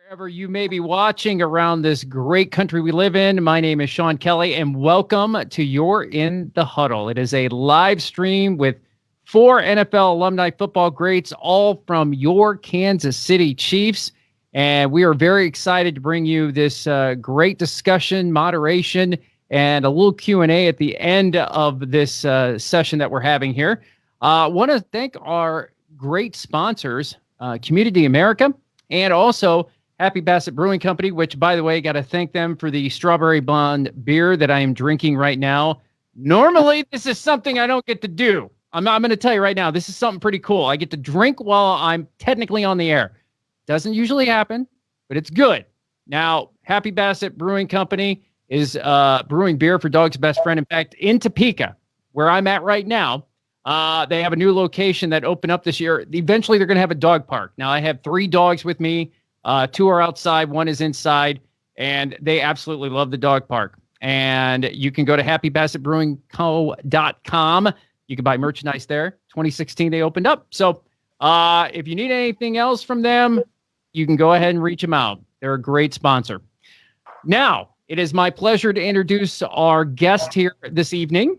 Wherever you may be watching around this great country we live in, my name is Sean Kelly, and welcome to You're in the Huddle. It is a live stream with four NFL alumni football greats, all from your Kansas City Chiefs. And we are very excited to bring you this great discussion, moderation, and a little Q&A at the end of this session that we're having here. I want to thank our great sponsors, Community America, and also Happy Bassett Brewing Company, which, by the way, got to thank them for the strawberry blonde beer that I am drinking right now. Normally, this is something I don't get to do. I'm going to tell you right now, this is something pretty cool. I get to drink while I'm technically on the air. Doesn't usually happen, but it's good. Now, Happy Bassett Brewing Company is brewing beer for Dog's Best Friend. In fact, in Topeka, where I'm at right now, they have a new location that opened up this year. Eventually, they're going to have a dog park. Now, I have 3 dogs with me. 2 are outside, 1 is inside, and they absolutely love the dog park. And you can go to happybassettbrewingco.com. You can buy merchandise there. 2016, they opened up. So if you need anything else from them, you can go ahead and reach them out. They're a great sponsor. Now, it is my pleasure to introduce our guest here this evening.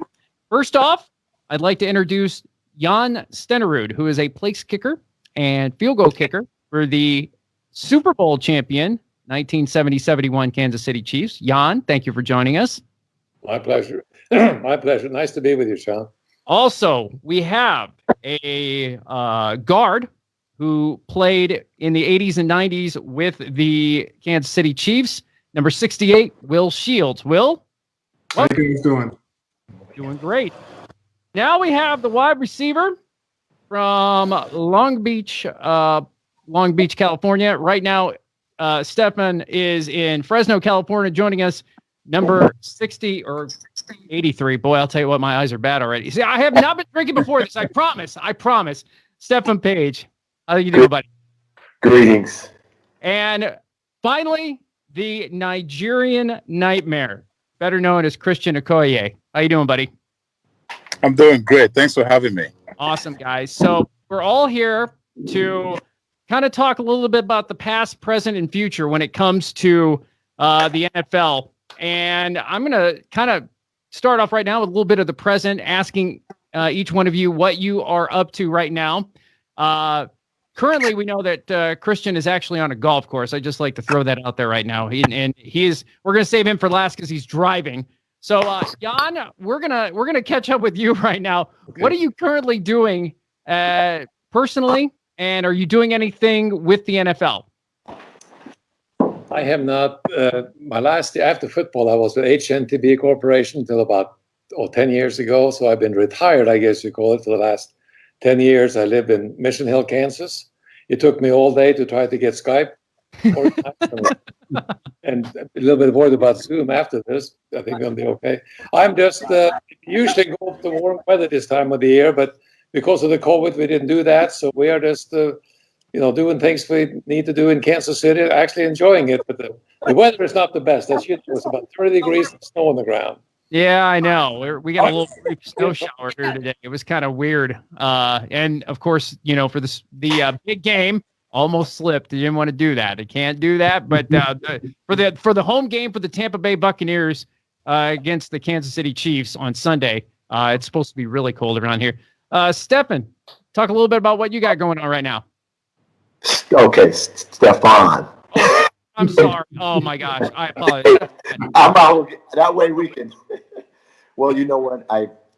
First off, I'd like to introduce Jan Stenerud, who is a place kicker and field goal kicker for the Super Bowl champion, 1970-71 Kansas City Chiefs. Jan, thank you for joining us. My pleasure. My pleasure. Nice to be with you, Sean. Also, we have a guard who played in the 80s and 90s with the Kansas City Chiefs, number 68, Will Shields. Will? How you guys doing? Doing great. Now we have the wide receiver from Long Beach, California. Right now, Stefan is in Fresno, California, joining us, number 60 or 83. Boy, I'll tell you what, my eyes are bad already. See, I have not been drinking before this. I promise. Stefan Page, how you doing, buddy? Greetings. And finally, the Nigerian Nightmare, better known as Christian Okoye. How you doing, buddy? I'm doing great. Thanks for having me. Awesome, guys. So we're all here to kind of talk a little bit about the past, present, and future when it comes to the NFL. And I'm going to kind of start off right now with a little bit of the present, asking each one of you what you are up to right now. Currently, we know that Christian is actually on a golf course. I just like to throw that out there right now. We're going to save him for last because he's driving. So, Jan, we're gonna catch up with you right now. Okay. What are you currently doing personally, and are you doing anything with the NFL? I have not. My last after football, I was with HNTB Corporation until about 10 years ago. So I've been retired, I guess you call it, for the last 10 years. I live in Mission Hill, Kansas. It took me all day to try to get Skype. And a little bit worried about Zoom after this. I think I'll be okay. I'm just usually go to warm weather this time of the year, but because of the COVID, we didn't do that. So we are just, doing things we need to do in Kansas City, actually enjoying it. But the weather is not the best. As you know, it's about 30 degrees and snow on the ground. Yeah, I know. We got a little brief snow shower here today. It was kind of weird. And of course, for the big game, almost slipped. You didn't want to do that. They can't do that. But for the home game for the Tampa Bay Buccaneers against the Kansas City Chiefs on Sunday, it's supposed to be really cold around here. Stefan, talk a little bit about what you got going on right now. Okay, Stefan. Oh, I'm sorry. Oh my gosh, I apologize. I'm out. That way we can. Well, you know what?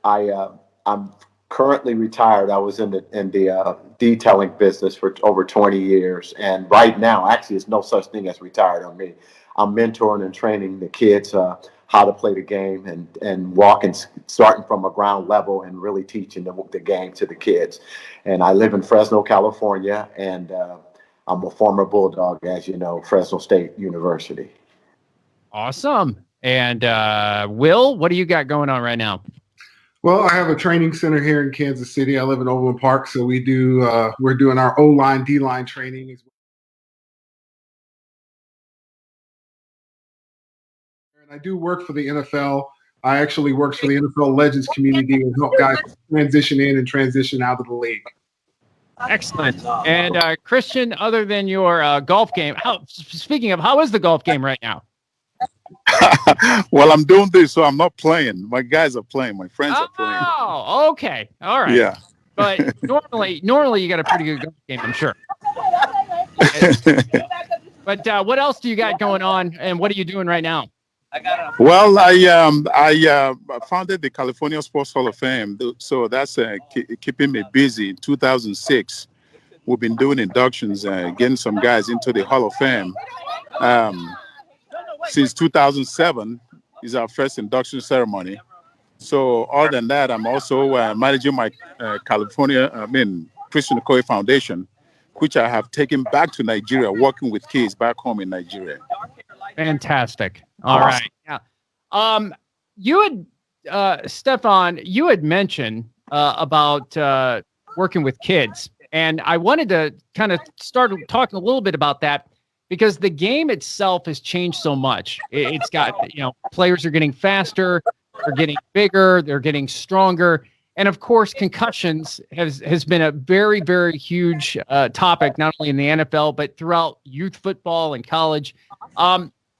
I'm currently retired. I was in the detailing business for over 20 years, and right now, actually, there's no such thing as retired on me. I'm mentoring and training the kids how to play the game and walking, starting from a ground level and really teaching the game to the kids. And I live in Fresno, California, and I'm a former Bulldog, as you know, Fresno State University. Awesome. And Will, what do you got going on right now? Well, I have a training center here in Kansas City. I live in Overland Park, so we're doing our O-line, D-line training as well. And I do work for the NFL. I actually work for the NFL Legends community and help guys transition in and transition out of the league. Excellent. And Christian, other than your golf game, speaking of, how is the golf game right now? Well, I'm doing this, so I'm not playing. My guys are playing. My friends are playing. Oh, okay. All right. Yeah. But normally you got a pretty good golf game, I'm sure. But what else do you got going on, and what are you doing right now? Well, I founded the California Sports Hall of Fame, so that's keeping me busy. In 2006, we've been doing inductions, getting some guys into the Hall of Fame. Since 2007 is our first induction ceremony. So other than that, I'm also managing my Christian Okoye Foundation, which I have taken back to Nigeria, working with kids back home in Nigeria. Fantastic. All right. Yeah. You had, Stefan, you had mentioned about working with kids, and I wanted to kind of start talking a little bit about that because the game itself has changed so much. It's got, players are getting faster, they're getting bigger, they're getting stronger. And of course, concussions has been a very, very huge topic, not only in the NFL, but throughout youth football and college.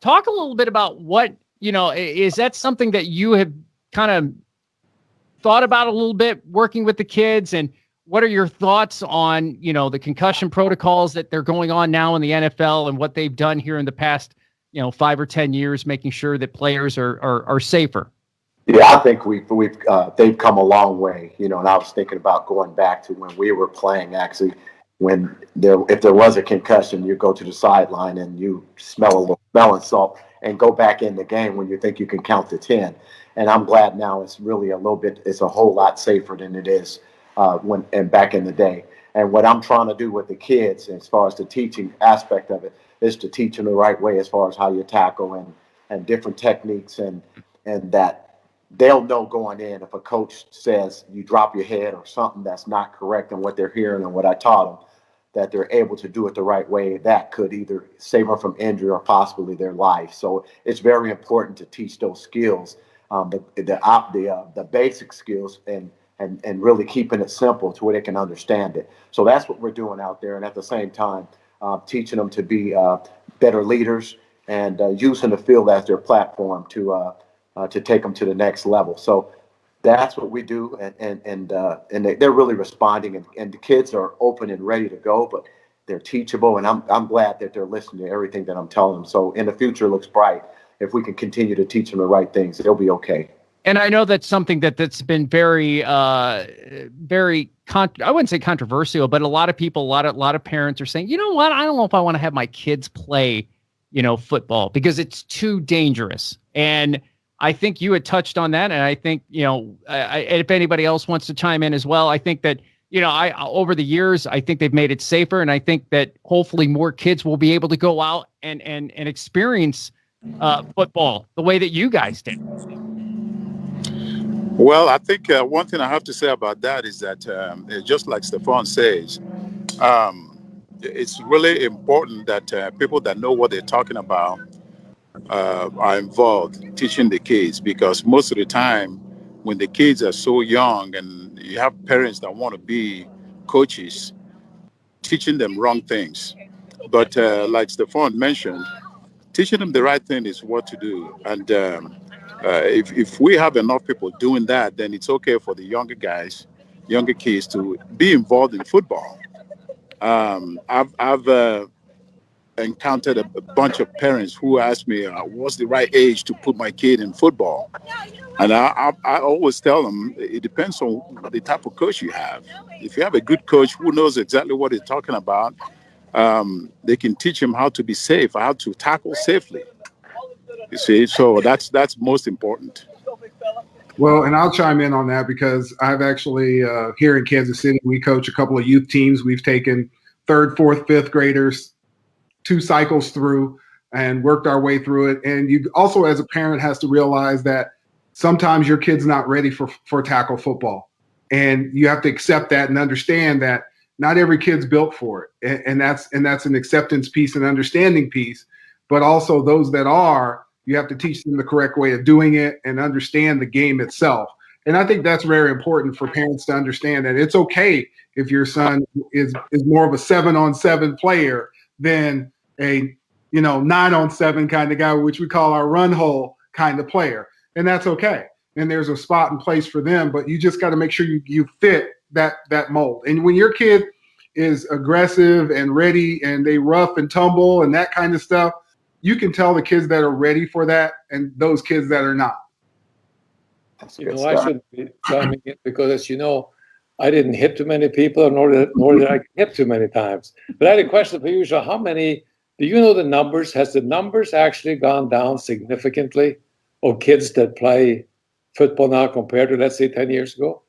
Talk a little bit about what, is that something that you have kind of thought about a little bit working with the kids? And what are your thoughts on, the concussion protocols that they're going on now in the NFL and what they've done here in the past, 5 or 10 years, making sure that players are safer? Yeah, I think they've come a long way, and I was thinking about going back to when we were playing. Actually, if there was a concussion, you go to the sideline and you smell a little smelling salt and go back in the game when you think you can count to 10. And I'm glad now it's really it's a whole lot safer than it is back in the day. And what I'm trying to do with the kids, as far as the teaching aspect of it, is to teach them the right way as far as how you tackle and different techniques and that. They'll know going in if a coach says you drop your head or something that's not correct in what they're hearing and what I taught them, that they're able to do it the right way. That could either save them from injury or possibly their life. So it's very important to teach those skills, the basic skills, and really keeping it simple to where they can understand it. So that's what we're doing out there, and at the same time, teaching them to be better leaders and using the field as their platform to take them to the next level. So that's what we do, and they're really responding, and the kids are open and ready to go, but they're teachable, and I'm glad that they're listening to everything that I'm telling them. So in the future looks bright. If we can continue to teach them the right things, they'll be okay. And I know that's something that's been very, very, I wouldn't say controversial, but a lot of people, a lot of parents are saying, you know what, I don't know if I want to have my kids play, football because it's too dangerous. And I think you had touched on that, and I think, if anybody else wants to chime in as well, I think that, over the years, I think they've made it safer, and I think that hopefully more kids will be able to go out and experience football the way that you guys did. Well, I think one thing I have to say about that is that, just like Stefan says, it's really important that people that know what they're talking about are involved teaching the kids, because most of the time when the kids are so young and you have parents that want to be coaches, teaching them wrong things. But like Stefan mentioned, teaching them the right thing is what to do. And if we have enough people doing that, then it's okay for the younger kids to be involved in football. I've encountered a bunch of parents who ask me, what's the right age to put my kid in football? And I always tell them it depends on the type of coach you have. If you have a good coach who knows exactly what he's talking about, they can teach him how to be safe, how to tackle safely. You see, so that's most important. Well, and I'll chime in on that because I've actually, here in Kansas City, we coach a couple of youth teams. We've taken 3rd, 4th, 5th graders 2 cycles through and worked our way through it. And you also, as a parent, has to realize that sometimes your kid's not ready for tackle football. And you have to accept that and understand that not every kid's built for it. And that's an acceptance piece and understanding piece. But also those that are, you have to teach them the correct way of doing it and understand the game itself. And I think that's very important for parents to understand that it's okay if your son is more of a 7-on-7 player than a 9-on-7 kind of guy, which we call our run hole kind of player. And that's okay. And there's a spot and place for them, but you just got to make sure you fit that mold. And when your kid is aggressive and ready and they rough and tumble and that kind of stuff, you can tell the kids that are ready for that and those kids that are not. I shouldn't be chiming in because, as you know, I didn't hit too many people, nor did I hit too many times. But I had a question for you, Sean. How many, do you know the numbers? Has the numbers actually gone down significantly of kids that play football now compared to, let's say, 10 years ago?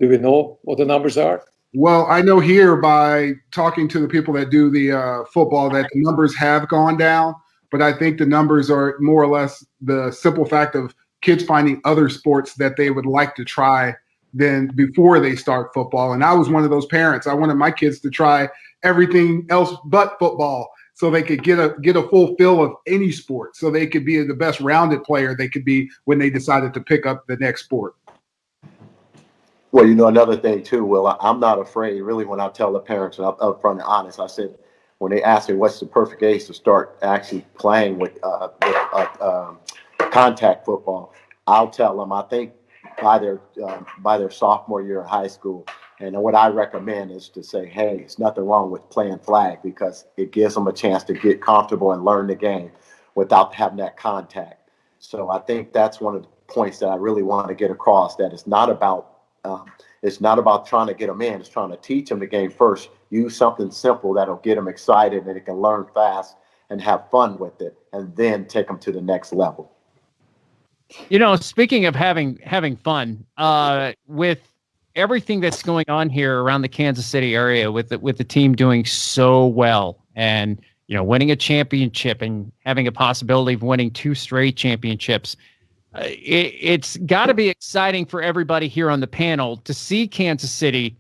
Do we know what the numbers are? Well, I know here by talking to the people that do the football that the numbers have gone down, but I think the numbers are more or less the simple fact of kids finding other sports that they would like to try than before they start football. And I was one of those parents. I wanted my kids to try everything else but football so they could get a full fill of any sport, so they could be the best rounded player they could be when they decided to pick up the next sport. Well, another thing too, Will, I'm not afraid really when I tell the parents, and I'm upfront and honest, I said, when they ask me what's the perfect age to start actually playing with contact football, I'll tell them I think by their sophomore year in high school. And what I recommend is to say, hey, there's nothing wrong with playing flag because it gives them a chance to get comfortable and learn the game without having that contact. So I think that's one of the points that I really want to get across, that it's not about trying to get them in. It's trying to teach them the game first. Use something simple that'll get them excited and they can learn fast and have fun with it, and then take them to the next level. Speaking of having fun, with everything that's going on here around the Kansas City area, with the team doing so well, and winning a championship and having a possibility of winning 2 straight championships, it's got to be exciting for everybody here on the panel to see Kansas City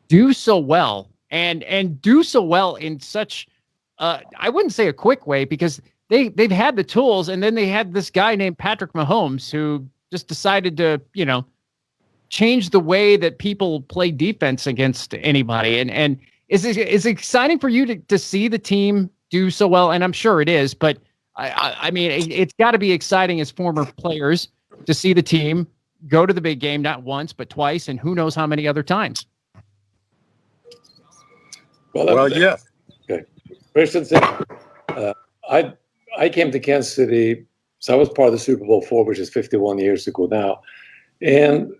do so well and do so well in such I wouldn't say a quick way, because they've had the tools, and then they had this guy named Patrick Mahomes who just decided to change the way that people play defense against anybody. And is it exciting for you to see the team do so well? And I'm sure it is, but I mean, it's got to be exciting as former players to see the team go to the big game, not once, but twice, and who knows how many other times. Well, yeah. Okay. First, I came to Kansas City, so I was part of the Super Bowl IV, which is 51 years ago now. And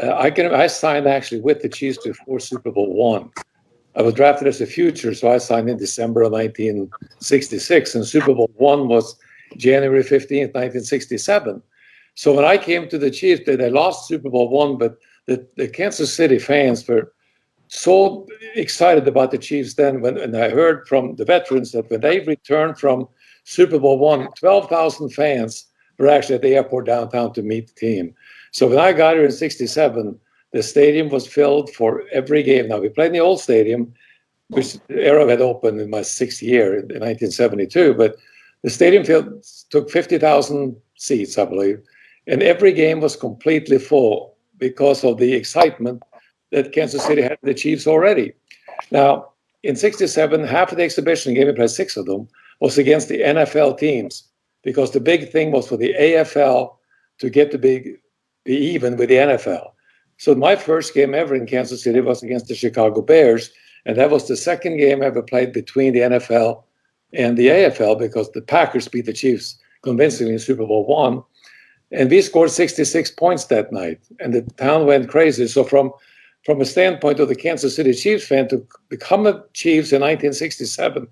I signed actually with the Chiefs before Super Bowl I. I was drafted as a future, so I signed in December of 1966, and Super Bowl I was January 15th, 1967. So when I came to the Chiefs, they lost Super Bowl I, but the Kansas City fans were so excited about the Chiefs then, and I heard from the veterans that when they returned from Super Bowl I, 12,000 fans were actually at the airport downtown to meet the team. So when I got here in 67, the stadium was filled for every game. Now, we played in the old stadium, which Arrowhead opened in my 6th year in 1972, but the stadium took 50,000 seats, I believe, and every game was completely full because of the excitement that Kansas City had the Chiefs already. Now, in 67, half of the exhibition game, we played 6 of them, was against the NFL teams, because the big thing was for the AFL to get to be even with the NFL. So my first game ever in Kansas City was against the Chicago Bears, and that was the second game I ever played between the NFL and the AFL, because the Packers beat the Chiefs convincingly in Super Bowl I, and we scored 66 points that night, and the town went crazy. So from a standpoint of the Kansas City Chiefs fan, to become a Chiefs in 1967,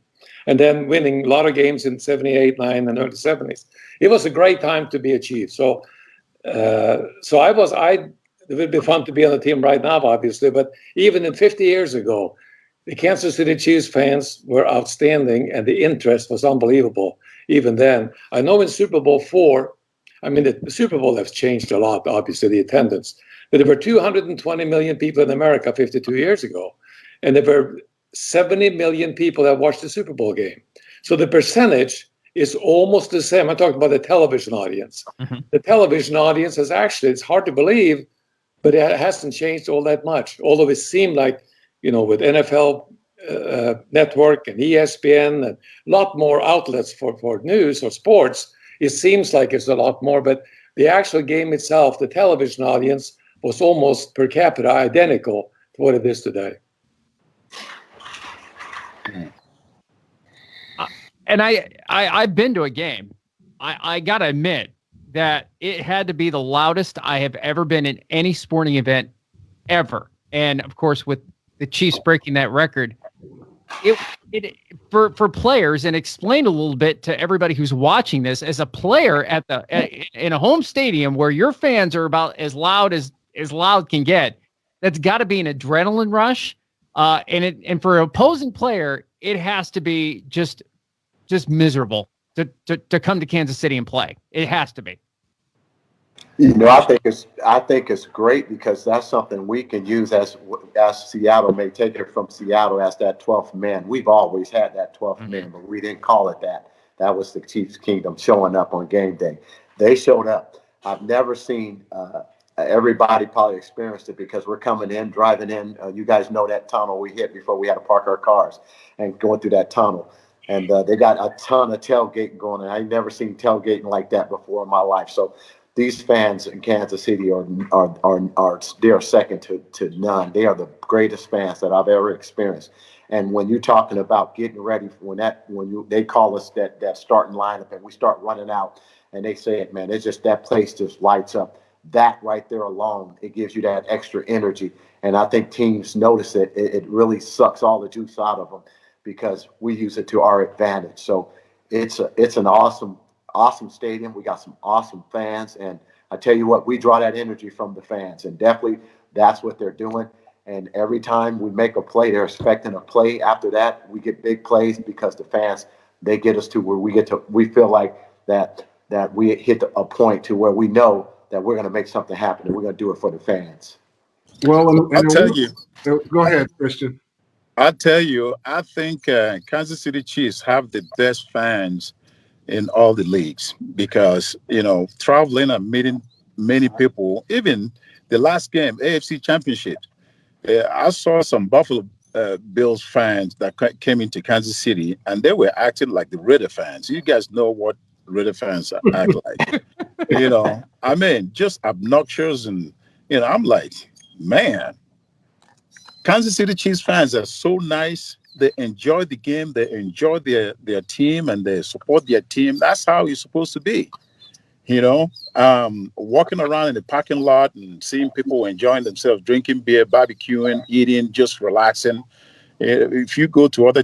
and then winning a lot of games in 78, 9, and early 70s, it was a great time to be a Chief. So it would be fun to be on the team right now, obviously, but even in 50 years ago, the Kansas City Chiefs fans were outstanding, and the interest was unbelievable even then. I know in Super Bowl IV, I mean, the Super Bowl has changed a lot, obviously, the attendance, but there were 220 million people in America 52 years ago, and there were 70 million people that watched the Super Bowl game. So the percentage is almost the same. I'm talking about the television audience. Mm-hmm. The television audience is actually, it's hard to believe, but it hasn't changed all that much. Although it seemed like, with NFL Network and ESPN and a lot more outlets for news or sports, it seems like it's a lot more. But the actual game itself, the television audience, was almost per capita identical to what it is today. And I've been to a game. I got to admit that it had to be the loudest I have ever been in any sporting event ever. And of course, with the Chiefs breaking that record, it for players, and explain a little bit to everybody who's watching this, as a player in a home stadium where your fans are about as loud can get, that's got to be an adrenaline rush. And for an opposing player, it has to be just miserable to come to Kansas City and play. It has to be. I think it's great because that's something we can use as Seattle may take it from Seattle as that 12th man. We've always had that 12th man, but we didn't call it that. That was the Chiefs' kingdom showing up on game day. They showed up. I've never seen everybody probably experienced it because we're driving in. You guys know that tunnel we hit before we had to park our cars and going through that tunnel. And they got a ton of tailgating going on. I've never seen tailgating like that before in my life. So these fans in Kansas City are they're second to none. They are the greatest fans that I've ever experienced. And when you're talking about getting ready for they call us that starting lineup and we start running out and they say it, man, it's just that place just lights up. That right there alone, it gives you that extra energy. And I think teams notice it. It really sucks all the juice out of them because we use it to our advantage. So it's an awesome stadium. We got some awesome fans. And I tell you what, we draw that energy from the fans. And definitely that's what they're doing. And every time we make a play, they're expecting a play after that. We get big plays because the fans, they get us to where we feel like that we hit a point to where we know that we're going to make something happen and we're going to do it for the fans. Well, I'll tell you. Go ahead, Christian. I'll tell you, I think Kansas City Chiefs have the best fans in all the leagues because, traveling and meeting many people, even the last game, AFC Championship, I saw some Buffalo Bills fans that came into Kansas City and they were acting like the Raider fans. You guys know what Raider fans act like. Just obnoxious. And, I'm like, man, Kansas City Chiefs fans are so nice. They enjoy the game. They enjoy their team and they support their team. That's how it's supposed to be. Walking around in the parking lot and seeing people enjoying themselves, drinking beer, barbecuing, eating, just relaxing. If you go to other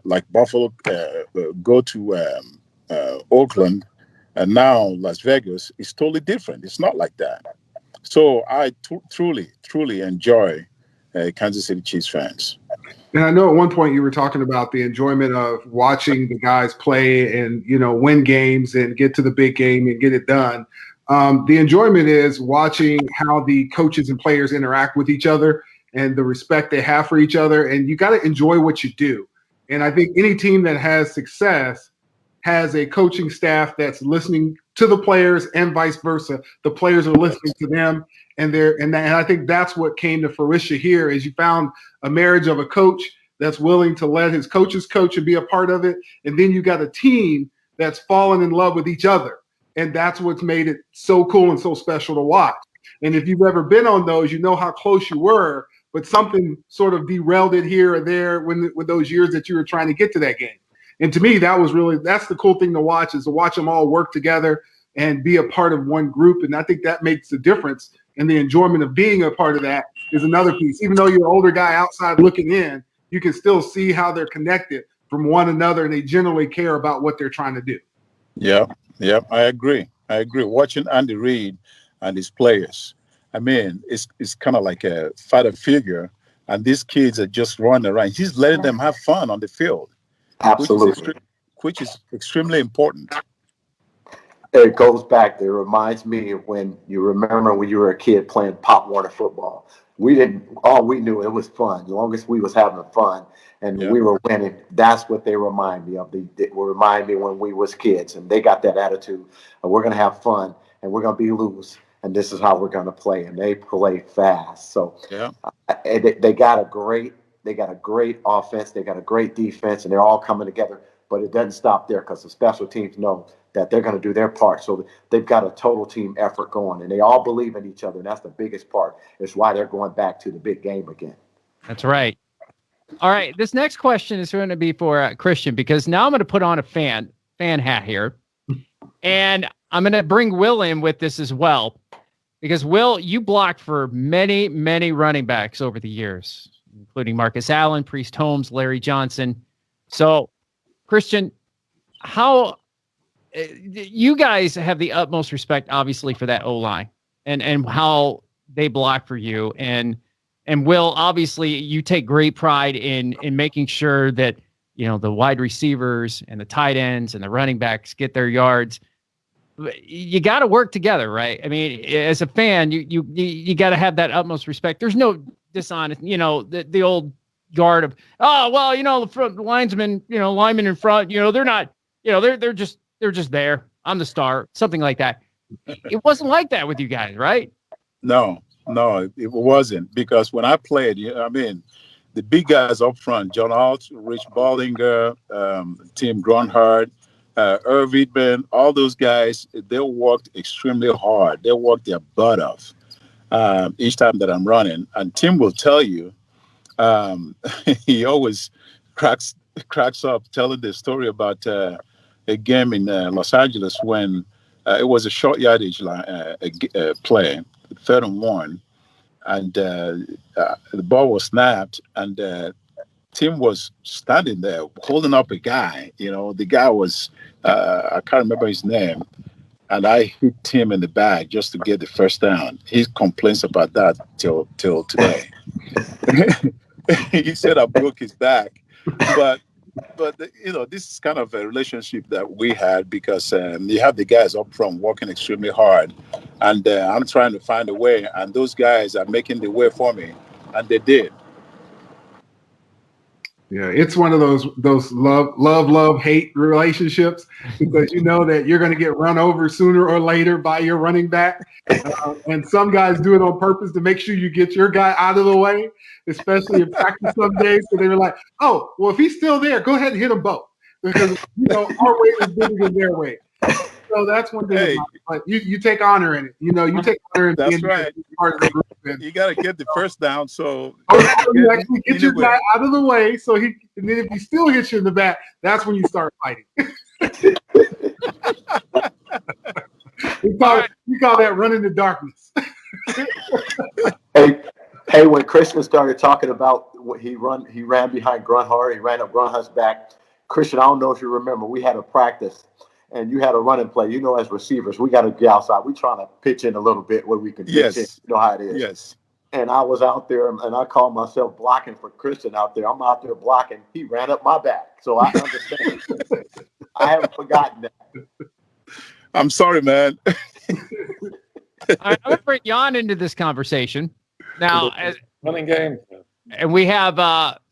like Buffalo, go to Oakland, and now Las Vegas, it's totally different. It's not like that. So I truly enjoy Kansas City Chiefs fans. And I know at one point you were talking about the enjoyment of watching the guys play and, win games and get to the big game and get it done. The enjoyment is watching how the coaches and players interact with each other and the respect they have for each other. And you got to enjoy what you do. And I think any team that has success has a coaching staff that's listening to the players and vice versa. The players are listening to them. And I think that's what came to fruition here is you found a marriage of a coach that's willing to let his coaches coach and be a part of it. And then you got a team that's fallen in love with each other. And that's what's made it so cool and so special to watch. And if you've ever been on those, you know how close you were, but something sort of derailed it here or there with those years that you were trying to get to that game. And to me, that's the cool thing to watch is to watch them all work together and be a part of one group. And I think that makes a difference. And the enjoyment of being a part of that is another piece. Even though you're an older guy outside looking in, you can still see how they're connected from one another and they generally care about what they're trying to do. Yeah, I agree. Watching Andy Reid and his players, it's kind of like a father figure. And these kids are just running around. He's letting them have fun on the field. Absolutely. Which is extremely important. It goes back. It reminds me of when you were a kid playing Pop Warner football. All we knew it was fun. As long as we was having fun and we were winning, that's what they remind me of. They remind me when we was kids and they got that attitude of we're going to have fun and we're going to lose. and this is how we're going to play. And they play fast. So Yeah. they got a great offense. They got a great defense, and they're all coming together. But it doesn't stop there because the special teams know that they're going to do their part. So they've got a total team effort going, and they all believe in each other. And that's the biggest part. It's why they're going back to the big game again. That's right. All right. This next question is going to be for Christian, because now I'm going to put on a fan hat here. And I'm going to bring Will in with this as well, because Will, you blocked for many, many running backs over the years, including Marcus Allen, Priest Holmes, Larry Johnson. So, Christian, how you guys have the utmost respect, obviously, for that O-line and how they block for you. And Will, obviously, you take great pride in making sure that, you know, the wide receivers and the tight ends and the running backs get their yards. You got to work together, right? I mean, as a fan, you got to have that utmost respect. There's no dishonest, you know, the old guard of, oh, well, you know, the front linesmen, you know, linemen in front, you know, they're not, you know, they're just there. I'm the star, something like that. It wasn't like that with you guys, right? No, it wasn't, because when I played, I mean, the big guys up front, John Alt, Rich Baldinger, Tim Grunhard, Irv Eatman, all those guys, they worked extremely hard. They worked their butt off each time that I'm running. And Tim will tell you, he always cracks up telling the story about a game in Los Angeles when it was a short yardage play, 3rd and 1, and the ball was snapped, and Tim was standing there holding up a guy. You know, the guy was, I can't remember his name, and I hit Tim in the back just to get the first down. He complains about that till today. He said I broke his back, but you know, this is kind of a relationship that we had, because you have the guys up front working extremely hard, and I'm trying to find a way, and those guys are making the way for me, and they did. Yeah, it's one of those love, hate relationships, because you know that you're going to get run over sooner or later by your running back. And some guys do it on purpose to make sure you get your guy out of the way, especially in practice some days. So they were like, oh, well, if he's still there, go ahead and hit them both, because, you know, our weight is bigger than their weight. So that's one thing. Hey, but you take honor in it. You know, you take honor in that's right. Part of the group. You got to get the first down. So you actually get your guy out of the way. So and then if he still hits you in the back, that's when you start fighting. we call that running the darkness. Hey, when Christian started talking about what he ran behind Grunhard, he ran up Grunhard's back. Christian, I don't know if you remember, we had a practice. And you had a running play. You know, as receivers, we got to get outside. We're trying to pitch in a little bit where we can pitch in. You know how it is. Yes. And I was out there, and I called myself blocking for Christian out there. I'm out there blocking. He ran up my back. So I understand. I haven't forgotten that. I'm sorry, man. I'm going to bring Jan into this conversation. Now, running game. And we have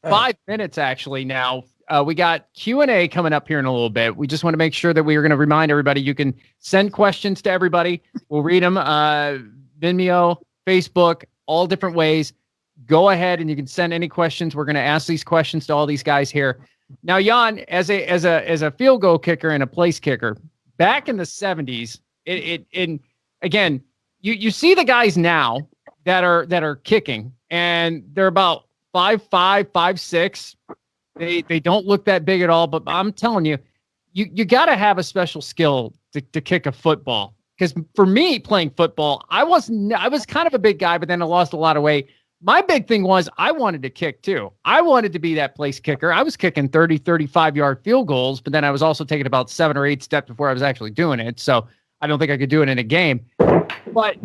5 minutes, actually, now. We got Q&A coming up here in a little bit. We just want to make sure that we are going to remind everybody you can send questions to everybody. We'll read them. Vimeo, Facebook, all different ways. Go ahead and you can send any questions. We're going to ask these questions to all these guys here. Now, Jan, as a field goal kicker and a place kicker, back in the 70s, again, you see the guys now that are kicking, and they're about 5'5", 5'6". They don't look that big at all, but I'm telling you, you got to have a special skill to kick a football. Because for me, playing football, I was kind of a big guy, but then I lost a lot of weight. My big thing was I wanted to kick too. I wanted to be that place kicker. I was kicking 30, 35-yard field goals, but then I was also taking about 7 or 8 steps before I was actually doing it. So I don't think I could do it in a game. But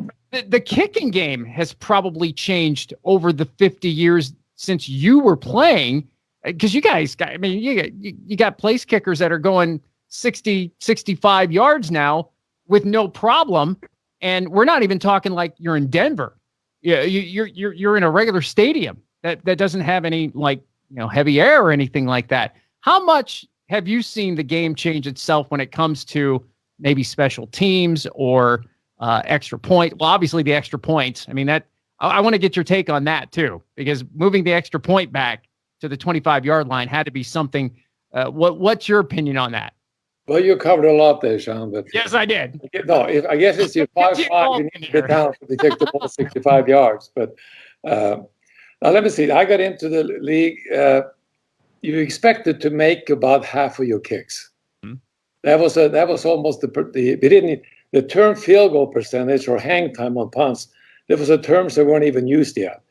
the kicking game has probably changed over the 50 years since you were playing. Because you guys got, I mean, you got place kickers that are going 60, 65 yards now with no problem. And we're not even talking like you're in Denver. Yeah, you're in a regular stadium that doesn't have any, like, you know, heavy air or anything like that. How much have you seen the game change itself when it comes to maybe special teams or extra point. Well, obviously the extra points. I mean, I want to get your take on that too, because moving the extra point back to the 25-yard line had to be something. What's your opinion on that? Well, you covered a lot there, Sean. But Yes, I did. no, I guess it's your 5-5. You need to be down to kick the ball 65 yards. But now let me see. I got into the league. You expected to make about half of your kicks. Mm-hmm. That was almost the term field goal percentage or hang time on punts. There was a terms that weren't even used yet.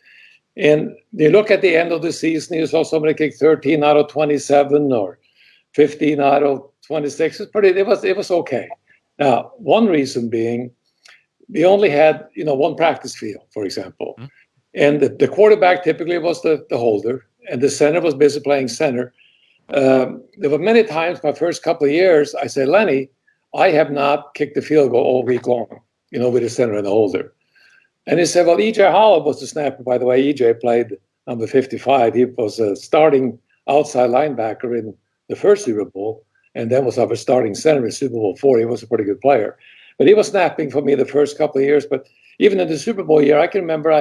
And you look at the end of the season, you saw somebody kick 13 out of 27 or 15 out of 26. It was okay. Now, one reason being, we only had one practice field, for example, mm-hmm. and the quarterback typically was the holder, and the center was busy playing center. There were many times my first couple of years, I said, Lenny, I have not kicked the field goal all week long, with the center and the holder. And he said, well, E.J. Holloway was the snapper. By the way, E.J. played number 55. He was a starting outside linebacker in the first Super Bowl, and then was our starting center in Super Bowl 4. He was a pretty good player. But he was snapping for me the first couple of years. But even in the Super Bowl year, I can remember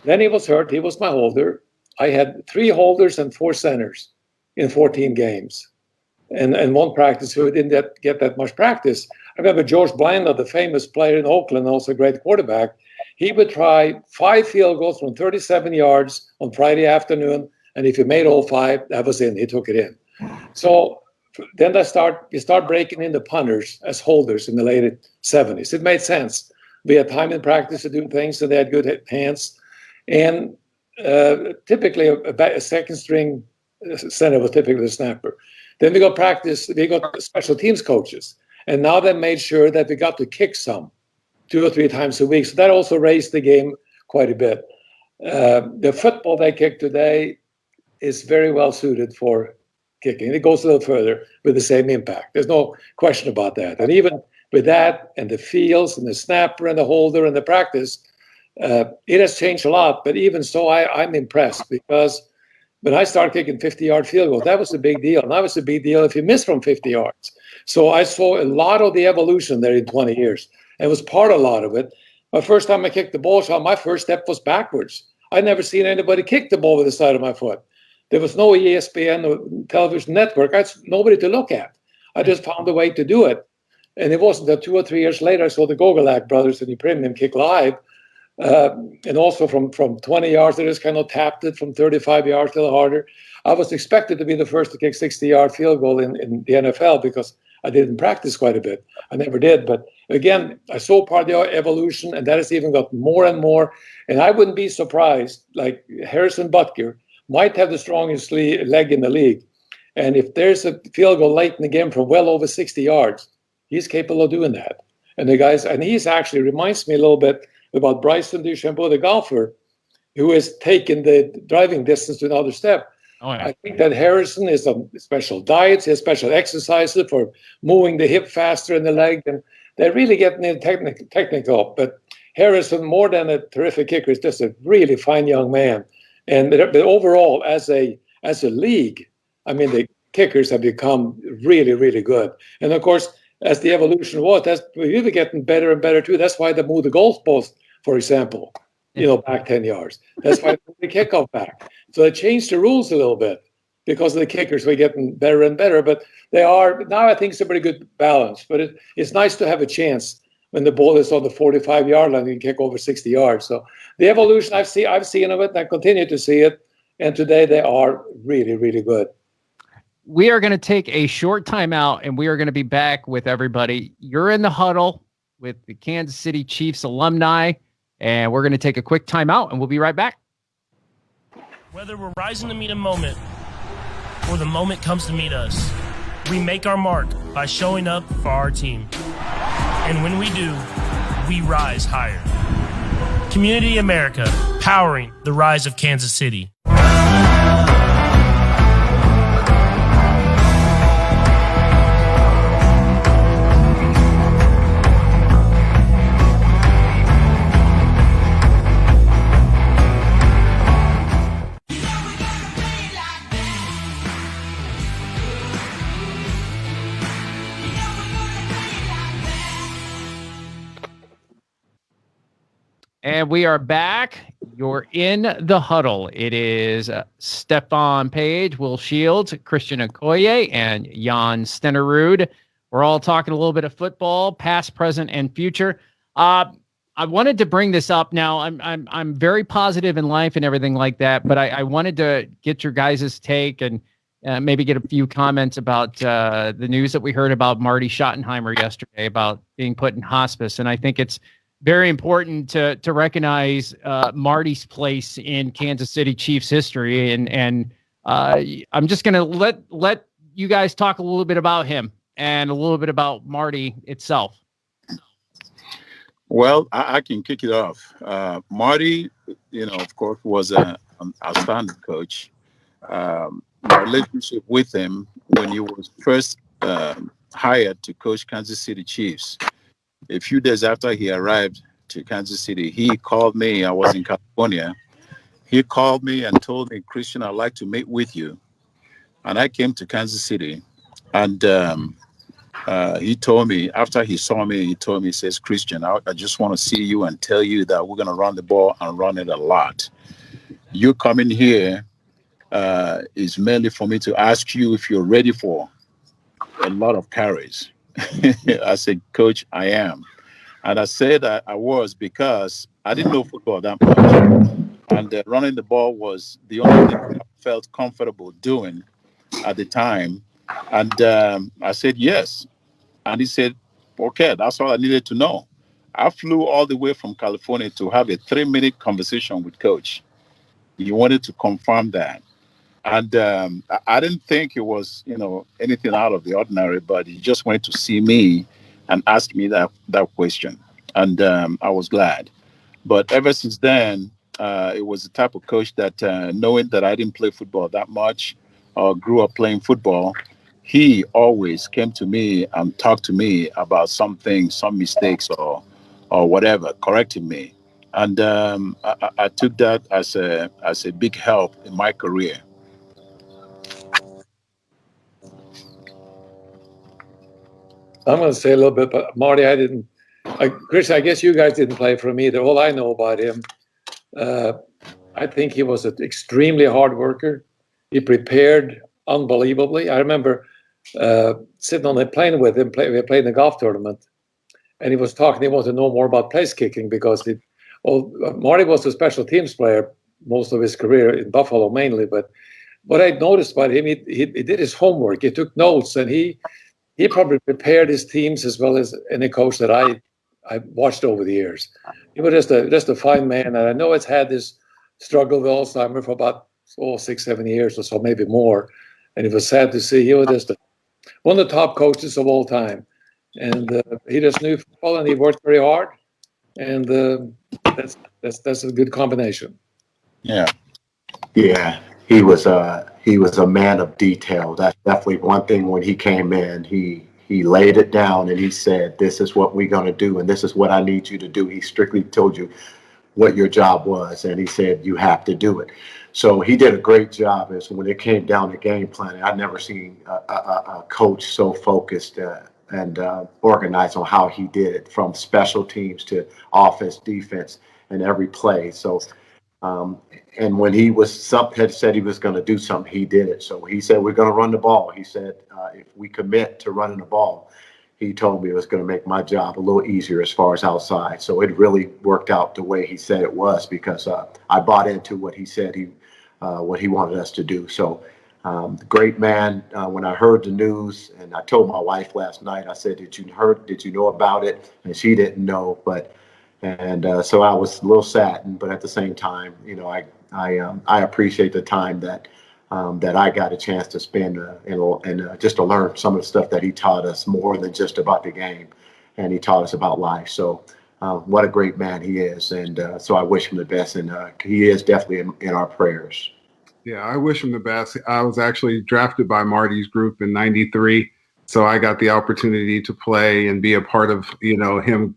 then he was hurt. He was my holder. I had 3 holders and 4 centers in 14 games. And one practice who didn't get that much practice. I remember George Blanda, the famous player in Oakland, also a great quarterback. He would try 5 field goals from 37 yards on Friday afternoon, and if he made all 5, that was in. He took it in. So then you start breaking in the punters as holders in the late 70s. It made sense. We had time in practice to do things, and they had good hands. And typically a second string center was typically the snapper. Then we got special teams coaches, and now they made sure that we got to kick some 2 or 3 times a week. So that also raised the game quite a bit. The football they kick today is very well suited for kicking. It goes a little further with the same impact. There's no question about that. And even with that and the fields and the snapper and the holder and the practice, it has changed a lot. But even so, I'm impressed, because when I started kicking 50-yard field goals, that was a big deal. And that was a big deal if you missed from 50 yards. So I saw a lot of the evolution there in 20 years. And it was part of a lot of it. My first time I kicked the ball, Sean, my first step was backwards. I'd never seen anybody kick the ball with the side of my foot. There was no ESPN or television network. I had nobody to look at. I just found a way to do it. And it wasn't that 2 or 3 years later I saw the Gogolak brothers and the Premium kick live. And also from 20 yards, they just kind of tapped it from 35 yards a little harder. I was expected to be the first to kick 60-yard field goal in the NFL because I didn't practice quite a bit. I never did. But again, I saw part of the evolution, and that has even got more and more. And I wouldn't be surprised, like Harrison Butker might have the strongest leg in the league. And if there's a field goal late in the game from well over 60 yards, he's capable of doing that. And he's actually reminds me a little bit about Bryson DeChambeau, the golfer, who has taken the driving distance to another step. Oh, yeah. I think that Harrison is on special diets, he has special exercises for moving the hip faster in the leg, and they're really getting in technical. But Harrison, more than a terrific kicker, is just a really fine young man. And but overall, as a league, I mean, the kickers have become really, really good. And of course, as the evolution was, we're really getting better and better too. That's why they moved the goalpost, for example, back 10 yards. That's why they moved the kickoff back. So they changed the rules a little bit because of the kickers were getting better and better. But they are now, I think it's a pretty good balance. But it's nice to have a chance when the ball is on the 45-yard line and kick over 60 yards. So the evolution I've seen of it, and I continue to see it. And today they are really, really good. We are going to take a short timeout, and we are going to be back with everybody. You're in the huddle with the Kansas City Chiefs alumni, and we're going to take a quick timeout, and we'll be right back. Whether we're rising to meet a moment or the moment comes to meet us, we make our mark by showing up for our team. And when we do, we rise higher. Community America, powering the rise of Kansas City. And we are back. You're in the huddle. It is Stefan Page, Will Shields, Christian Okoye, and Jan Stenerud. We're all talking a little bit of football, past, present, and future. I wanted to bring this up. Now, I'm very positive in life and everything like that, but I wanted to get your guys' take and maybe get a few comments about the news that we heard about Marty Schottenheimer yesterday about being put in hospice. And I think it's very important to recognize Marty's place in Kansas City Chiefs history. And I'm just going to let you guys talk a little bit about him and a little bit about Marty itself. Well, I can kick it off. Marty, of course, was an outstanding coach. My relationship with him when he was first hired to coach Kansas City Chiefs, a few days after he arrived to Kansas City, he called me. I was in California. He called me and told me, Christian, I'd like to meet with you. And I came to Kansas City, and he told me, after he saw me, he says, Christian, I just want to see you and tell you that we're going to run the ball and run it a lot. You coming here is mainly for me to ask you if you're ready for a lot of carries. I said, Coach, I am. And I said I was because I didn't know football that much. And running the ball was the only thing I felt comfortable doing at the time. And I said, yes. And he said, okay, that's all I needed to know. I flew all the way from California to have a 3-minute conversation with Coach. He wanted to confirm that. And I didn't think it was, anything out of the ordinary, but he just wanted to see me and ask me that question. And I was glad. But ever since then, it was the type of coach that, knowing that I didn't play football that much or grew up playing football, he always came to me and talked to me about something, some mistakes or whatever, correcting me. And I took that as a big help in my career. I'm going to say a little bit, but Marty, Chris, I guess you guys didn't play for him either. All I know about him, I think he was an extremely hard worker. He prepared unbelievably. I remember sitting on the plane with him. We played in a golf tournament, and he was talking. He wanted to know more about place kicking because Marty was a special teams player most of his career in Buffalo mainly. But what I noticed about him, he did his homework. He took notes, and he probably prepared his teams as well as any coach that I watched over the years. He was just a fine man, and I know it's had this struggle with Alzheimer's for about 6-7 years or so, maybe more. And it was sad to see. He was just one of the top coaches of all time, and he just knew football, and he worked very hard, and that's a good combination. Yeah. He was a man of detail. That's definitely one thing. When he came in, he laid it down and he said, this is what we're going to do and this is what I need you to do. He strictly told you what your job was, and he said you have to do it. So he did a great job. As when it came down to game planning, I've never seen a coach so focused and organized on how he did it, from special teams to offense, defense, and every play. So and when he had said he was going to do something, he did it. So he said, we're going to run the ball. He said, if we commit to running the ball, he told me it was going to make my job a little easier as far as outside. So it really worked out the way he said it was, because I bought into what he said what he wanted us to do. So great man. When I heard the news, and I told my wife last night, I said, did you know about it? And she didn't know, so I was a little saddened, but at the same time, I appreciate the time that I got a chance to spend and just to learn some of the stuff that he taught us, more than just about the game, and he taught us about life. So what a great man he is, and so I wish him the best, and he is definitely in our prayers. Yeah, I wish him the best. I was actually drafted by Marty's group in '93, so I got the opportunity to play and be a part of him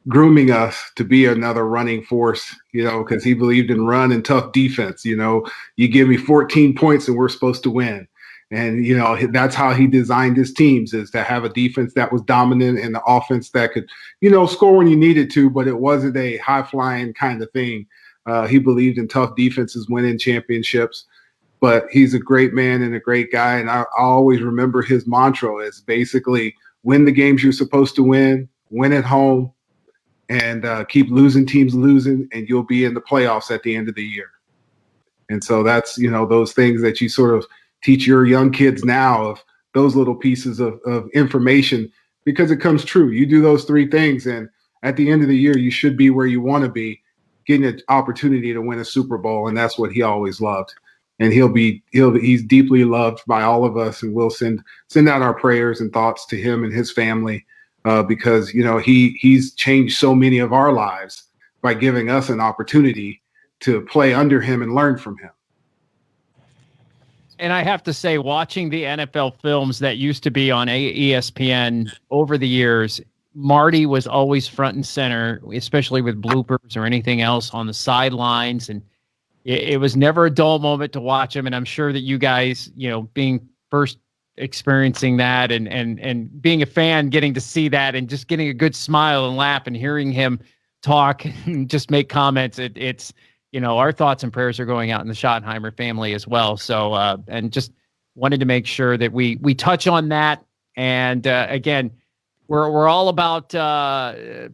grooming us to be another running force, because he believed in run and tough defense. You give me 14 points and we're supposed to win. And, that's how he designed his teams, is to have a defense that was dominant and the offense that could, score when you needed to, but it wasn't a high-flying kind of thing. He believed in tough defenses winning championships. But he's a great man and a great guy. And I always remember his mantra is basically win the games you're supposed to win at home, and keep losing teams losing, and you'll be in the playoffs at the end of the year. And so that's, those things that you sort of teach your young kids now, of those little pieces of information, because it comes true. You do those three things, and at the end of the year, you should be where you want to be, getting an opportunity to win a Super Bowl. And that's what he always loved. And he's deeply loved by all of us, and we'll send out our prayers and thoughts to him and his family, because he's changed so many of our lives by giving us an opportunity to play under him and learn from him. And I have to say, watching the NFL films that used to be on ESPN over the years, Marty was always front and center, especially with bloopers or anything else on the sidelines, and it was never a dull moment to watch him. And I'm sure that you guys, being first experiencing that and being a fan, getting to see that and just getting a good smile and laugh and hearing him talk and just make comments. It's, our thoughts and prayers are going out in the Schottenheimer family as well. So, and just wanted to make sure that we touch on that. And again, we're all about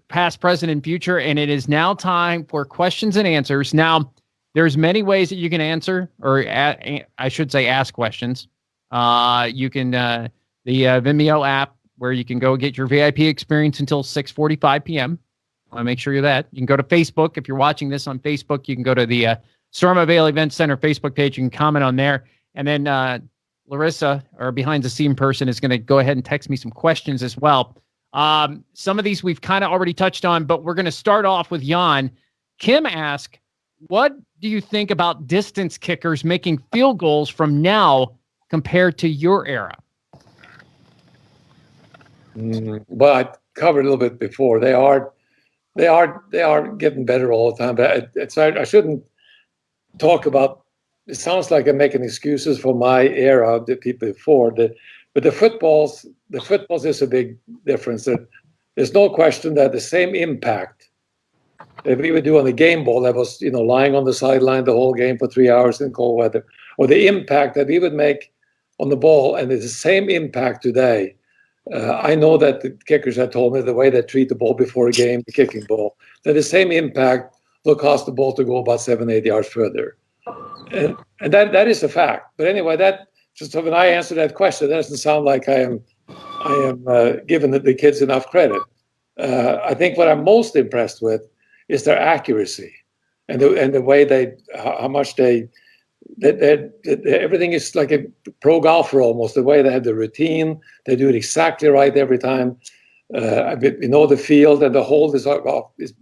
past, present, and future. And it is now time for questions and answers. Now, there's many ways that you can answer, or I should say ask questions. You can, the Vimeo app, where you can go get your VIP experience until 6:45 p.m. I want to make sure you're that. You can go to Facebook. If you're watching this on Facebook, you can go to the Storm Vale Event Center Facebook page. You can comment on there. And then Larissa, our behind-the-scene person, is going to go ahead and text me some questions as well. Some of these we've kind of already touched on, but we're going to start off with Jan. Kim asked, what do you think about distance kickers making field goals from now compared to your era? Well, I covered a little bit before. They are getting better all the time. But I shouldn't talk about. It sounds like I'm making excuses for my era, the people before. But the footballs is a big difference. There's no question that the same impact that we would do on the game ball that was, lying on the sideline the whole game for 3 hours in cold weather, or the impact that we would make on the ball, and it's the same impact today. I know that the kickers have told me the way they treat the ball before a game, the kicking ball, that the same impact will cause the ball to go about 7-8 yards further. And that is a fact. But anyway, that just when I answer that question, that doesn't sound like I am giving the kids enough credit. I think what I'm most impressed with is their accuracy and the way how much everything is like a pro golfer almost. The way they have the routine, they do it exactly right every time. The field and the hold is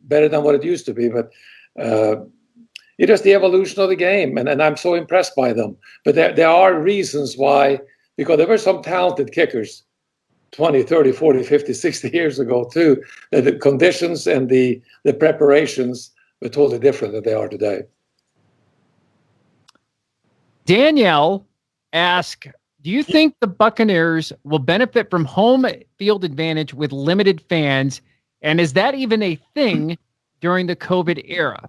better than what it used to be, but it's just the evolution of the game, and I'm so impressed by them. But there are reasons why, because there were some talented kickers 20, 30, 40, 50, 60 years ago too, that the conditions and the preparations were totally different than they are today. Danielle asked, do you think the Buccaneers will benefit from home field advantage with limited fans? And is that even a thing during the COVID era?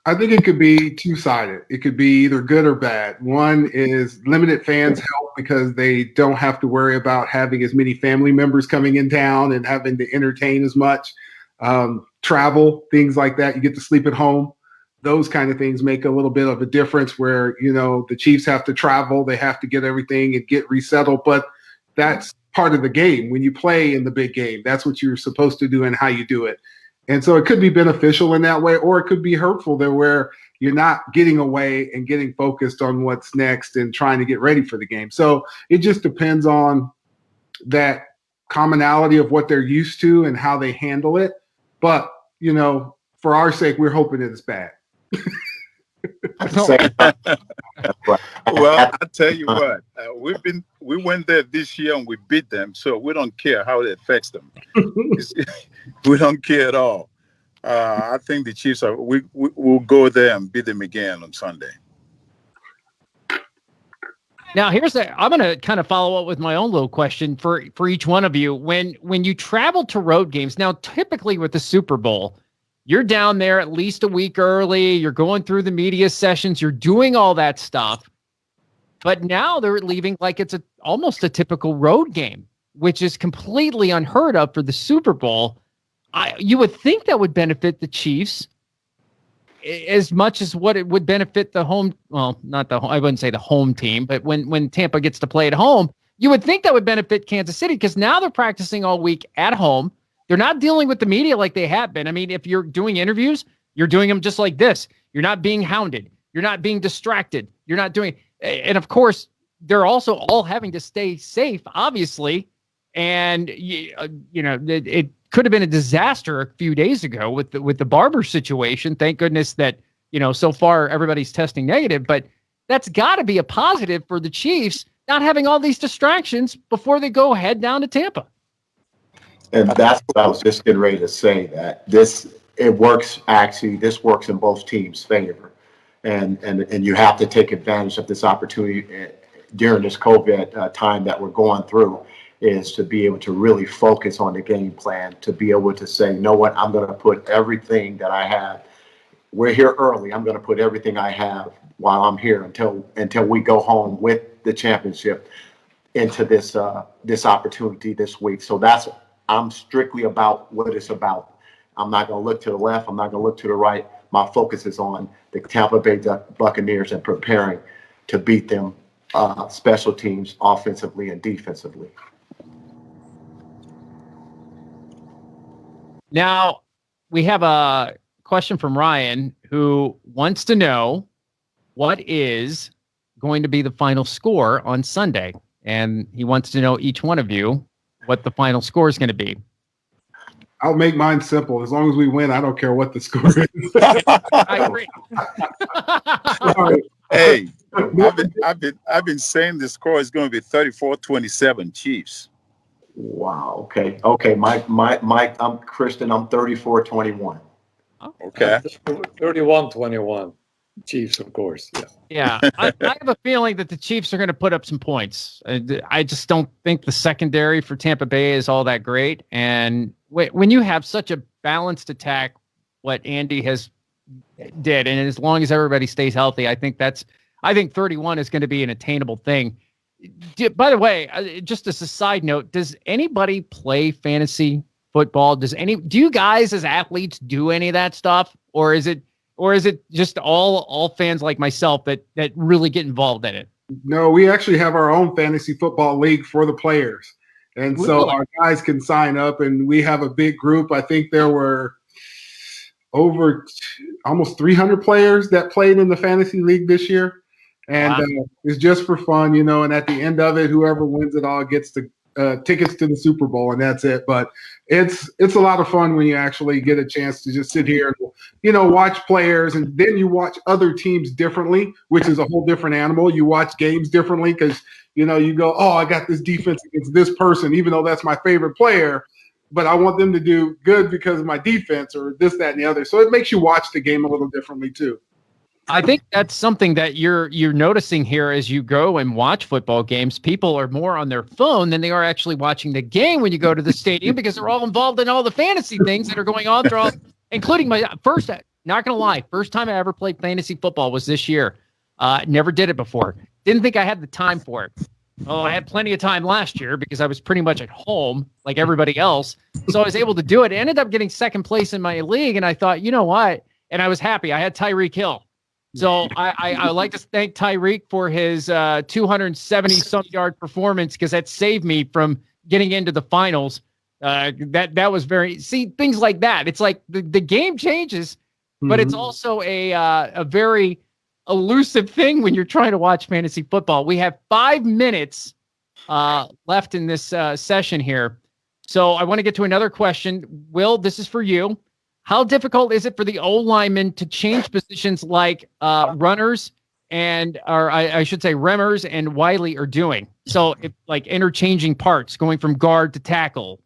I think it could be two-sided. It could be either good or bad. One is limited fans help because they don't have to worry about having as many family members coming in town and having to entertain as much. Travel, things like that. You get to sleep at home. Those kind of things make a little bit of a difference where, the Chiefs have to travel. They have to get everything and get resettled. But that's part of the game. When you play in the big game, that's what you're supposed to do and how you do it. And so it could be beneficial in that way, or it could be hurtful there where you're not getting away and getting focused on what's next and trying to get ready for the game. So it just depends on that commonality of what they're used to and how they handle it. But, for our sake, we're hoping it's bad. Well, I tell you what, we went there this year and we beat them, so we don't care how it affects them. We don't care at all. I think the Chiefs we'll go there and beat them again on Sunday. Now, I'm going to kind of follow up with my own little question for each one of you. When you travel to road games, now typically with the Super Bowl, you're down there at least a week early. You're going through the media sessions. You're doing all that stuff. But now they're leaving like it's almost a typical road game, which is completely unheard of for the Super Bowl. You would think that would benefit the Chiefs as much as what it would benefit the home. Well, I wouldn't say the home team, but when Tampa gets to play at home, you would think that would benefit Kansas City because now they're practicing all week at home. They're not dealing with the media like they have been. I mean, if you're doing interviews, you're doing them just like this. You're not being hounded. You're not being distracted. You're not doing, and of course, they're also all having to stay safe, obviously. And it could have been a disaster a few days ago with the Barber situation. Thank goodness that, so far everybody's testing negative, but that's got to be a positive for the Chiefs, not having all these distractions before they go head down to Tampa. And that's what I was just getting ready to say, that this works in both teams' favor. And you have to take advantage of this opportunity during this COVID time that we're going through, is to be able to really focus on the game plan, to be able to say, you know what, I'm going to put everything that I have. We're here early. I'm going to put everything I have while I'm here until we go home with the championship into this opportunity this week. So I'm strictly about what it's about. I'm not going to look to the left. I'm not going to look to the right. My focus is on the Tampa Bay Buccaneers and preparing to beat them, special teams, offensively and defensively. Now, we have a question from Ryan who wants to know what is going to be the final score on Sunday. And he wants to know, each one of you, what the final score is going to be. I'll make mine simple. As long as we win, I don't care what the score is. I agree. Hey, I've been saying the score is going to be 34-27 Chiefs. Wow. Okay. Mike, I'm Kristen. I'm 34-21. Okay. 31-21. Chiefs, of course. Yeah. I have a feeling that the Chiefs are going to put up some points. I just don't think the secondary for Tampa Bay is all that great. And when you have such a balanced attack, what Andy did, and as long as everybody stays healthy, I think 31 is going to be an attainable thing. By the way, just as a side note, does anybody play fantasy football? Do you guys as athletes do any of that stuff? Or is it just all fans like myself that really get involved in it? No, we actually have our own fantasy football league for the players. And so our guys can sign up, and we have a big group. I think there were over almost 300 players that played in the fantasy league this year. And it's just for fun, and at the end of it, whoever wins it all gets the tickets to the Super Bowl, and that's it. But it's a lot of fun when you actually get a chance to just sit here and, watch players, and then you watch other teams differently, which is a whole different animal. You watch games differently because, you go, oh, I got this defense against this person, even though that's my favorite player, but I want them to do good because of my defense or this, that, and the other. So it makes you watch the game a little differently too. I think that's something that you're noticing here as you go and watch football games. People are more on their phone than they are actually watching the game when you go to the stadium, because they're all involved in all the fantasy things that are going on throughout, including my first, not going to lie, first time I ever played fantasy football was this year. Never did it before. Didn't think I had the time for it. Oh, I had plenty of time last year because I was pretty much at home like everybody else. So I was able to do it. I ended up getting second place in my league. And I thought, you know what? And I was happy. I had Tyreek Hill. So I like to thank Tyreek for his 270-some yard performance, because that saved me from getting into the finals. That was things like that. It's like the game changes, but it's also a very elusive thing when you're trying to watch fantasy football. We have 5 minutes left in this session here. So I want to get to another question. Will, this is for you. How difficult is it for the O-linemen to change positions like runners or I should say Remmers and Wiley are doing? So like interchanging parts, going from guard to tackle.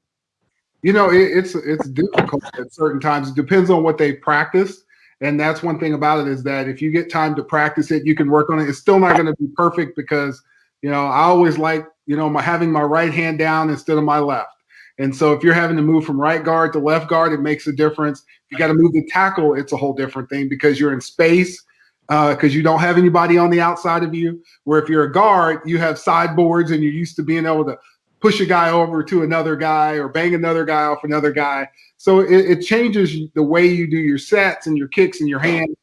It's difficult at certain times. It depends on what they practice. And that's one thing about it is that if you get time to practice it, you can work on it. It's still not going to be perfect because, I always like, having my right hand down instead of my left. And so if you're having to move from right guard to left guard, it makes a difference. If you got to move the tackle, it's a whole different thing because you're in space, because you don't have anybody on the outside of you. Where if you're a guard, you have sideboards and you're used to being able to push a guy over to another guy or bang another guy off another guy. So it changes the way you do your sets and your kicks and your hands.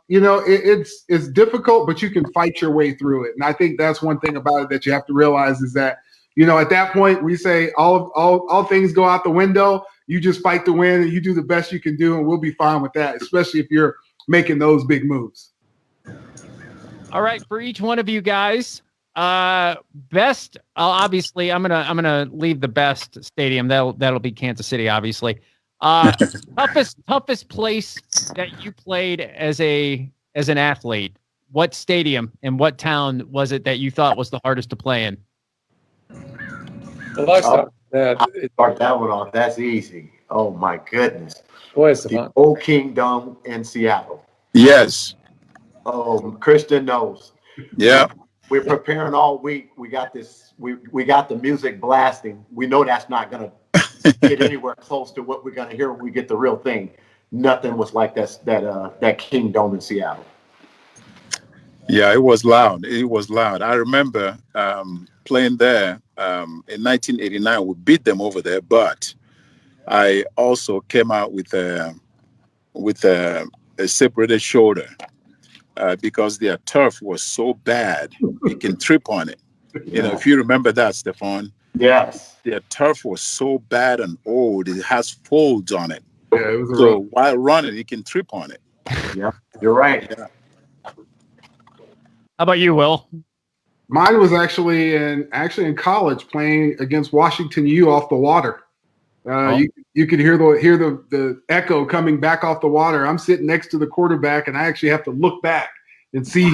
It's difficult, but you can fight your way through it. And I think that's one thing about it that you have to realize is that, at that point we say all things go out the window. You just fight to win and you do the best you can do, and we'll be fine with that, especially if you're making those big moves. All right, for each one of you guys, best. Obviously, I'm gonna leave the best stadium. That'll be Kansas City, obviously. Toughest place that you played as an athlete. What stadium and what town was it that you thought was the hardest to play in? Well, I start that one off. That's easy. Oh my goodness. the Old Kingdom in Seattle. Yes. Oh, Christian knows. Yeah. We're preparing all week. We got this. We got the music blasting. We know that's not gonna get anywhere close to what we're gonna hear when we get the real thing. Nothing was like that Kingdom in Seattle. Yeah, it was loud. It was loud. I remember playing there in 1989. We beat them over there, but I also came out with a separated shoulder because their turf was so bad you can trip on it. Yeah. If you remember that, Stefan. Yes. Their turf was so bad and old; it has folds on it. Yeah, it was So while running, you can trip on it. Yeah, you're right. Yeah. How about you, Will? Mine was actually in college playing against Washington U off the water. You could hear the echo coming back off the water. I'm sitting next to the quarterback, and I actually have to look back and see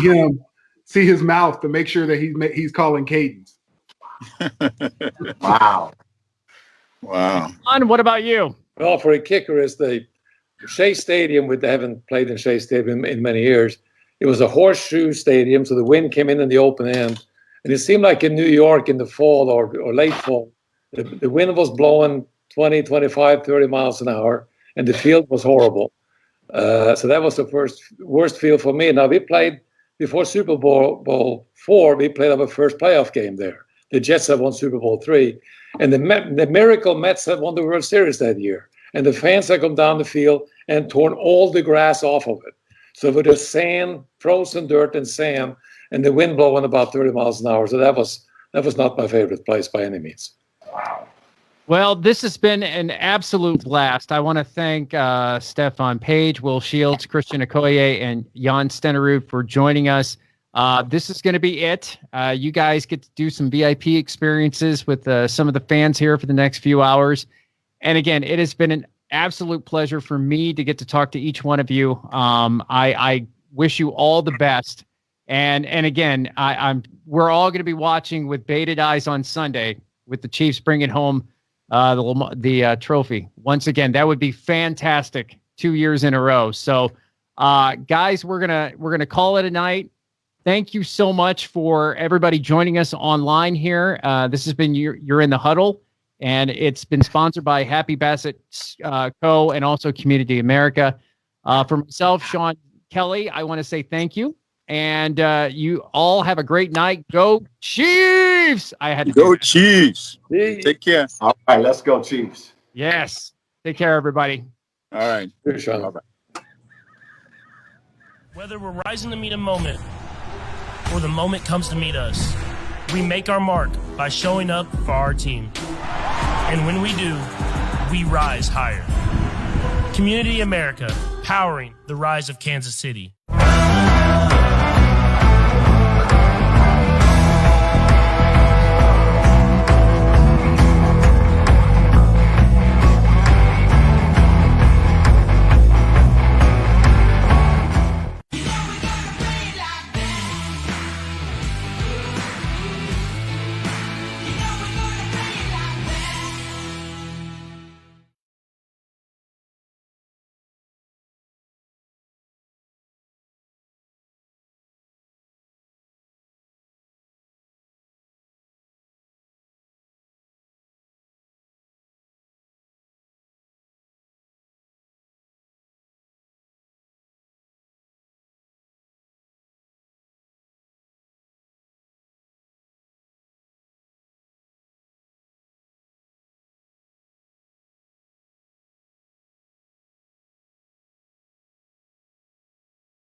his mouth to make sure that he's calling cadence. Wow. John, what about you? Well, for a kicker, is the Shea Stadium. We haven't played in Shea Stadium in many years. It was a horseshoe stadium, so the wind came in the open end. And it seemed like in New York in the fall or late fall, the wind was blowing 20, 25, 30 miles an hour, and the field was horrible. So that was the worst field for me. Now, we played before Super Bowl IV, we played our first playoff game there. The Jets had won Super Bowl III. And the miracle Mets had won the World Series that year. And the fans had come down the field and torn all the grass off of it. So it was sand, frozen dirt and sand, and the wind blowing about 30 miles an hour. So that was not my favorite place by any means. Wow. Well, this has been an absolute blast. I want to thank Stefan Page, Will Shields, Christian Okoye, and Jan Stenerud for joining us. This is going to be it. You guys get to do some VIP experiences with some of the fans here for the next few hours. And again, it has been an absolute pleasure for me to get to talk to each one of you. I wish you all the best. And again, we're all going to be watching with bated eyes on Sunday with the Chiefs bringing home the trophy. Once again, that would be fantastic 2 years in a row. So, guys, we're gonna call it a night. Thank you so much for everybody joining us online here. This has been You're in the Huddle, and it's been sponsored by Happy Bassett Co. and also Community America. For myself, Sean Kelly, I want to say thank you. And you all have a great night. Go Chiefs! I had to Go Chiefs. Take care. All right, let's go Chiefs. Yes. Take care, everybody. All right. Good, Sean. Bye-bye. Whether we're rising to meet a moment or the moment comes to meet us, we make our mark by showing up for our team. And when we do, we rise higher. Community America, powering the rise of Kansas City.